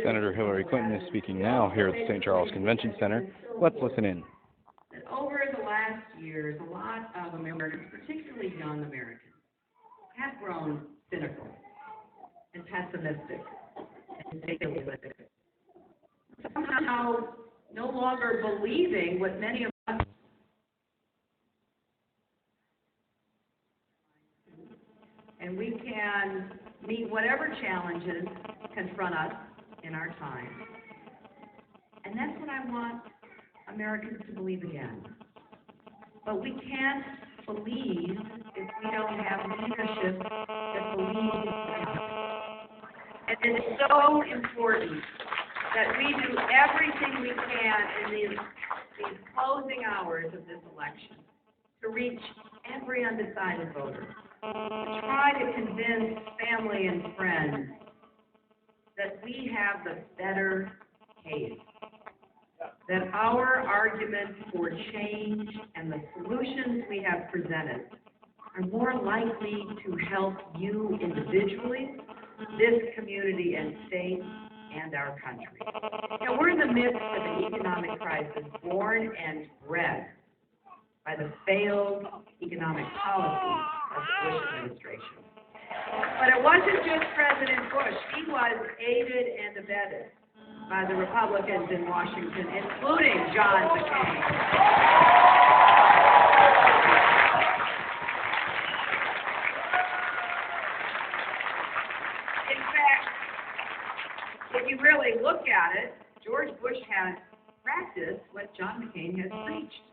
Senator Hillary Clinton is speaking now here at the St. Charles Convention Center. Let's listen in. Over the last years, a lot of Americans, particularly young Americans, have grown cynical and pessimistic and fatalistic. Somehow no longer believing what many of us and we can meet whatever challenges confront us in our time. And that's what I want Americans to believe again. But we can't believe if we don't have leadership that believes in us. And it's so important that we do everything we can in these closing hours of this election to reach every undecided voter, to try to convince family and friends that we have the better case, that our arguments for change and the solutions we have presented are more likely to help you individually, this community and state, and our country. Now, we're in the midst of an economic crisis born and bred by the failed economic policies of the Bush administration. But it wasn't just President Bush. He was aided and abetted by the Republicans in Washington, including John McCain. In fact, if you really look at it, George Bush has practiced what John McCain has preached.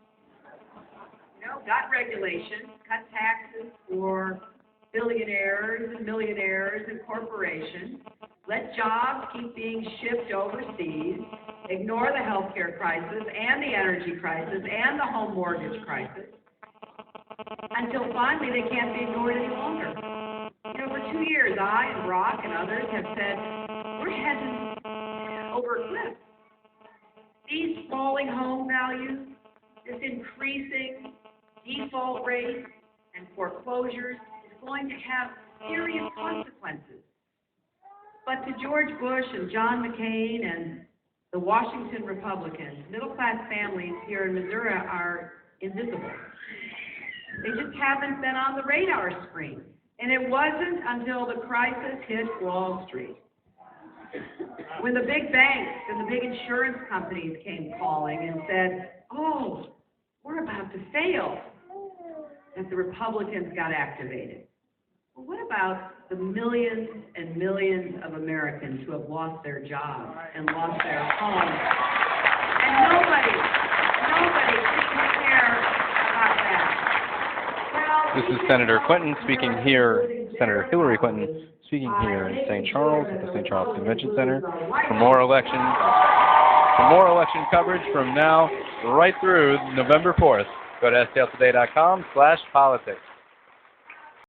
You know, got regulations, cut taxes for billionaires and millionaires and corporations, let jobs keep being shipped overseas, ignore the healthcare crisis and the energy crisis and the home mortgage crisis, until finally they can't be ignored any longer. You know, for 2 years, I and Brock and others have said, we're heading over a cliff. These falling home values, this increasing default rates and foreclosures is going to have serious consequences. But to George Bush and John McCain and the Washington Republicans, middle-class families here in Missouri are invisible. They just haven't been on the radar screen. And it wasn't until the crisis hit Wall Street, when the big banks and the big insurance companies came calling and said, oh, we're about to fail, that the Republicans got activated. Well, what about the millions and millions of Americans who have lost their jobs and lost their homes? And nobody seems to care about that. This is Senator Clinton speaking here, Senator Hillary Clinton speaking here in St. Charles at the St. Charles Convention Center. For more election coverage from now right through November 4th, go to stltoday.com/politics.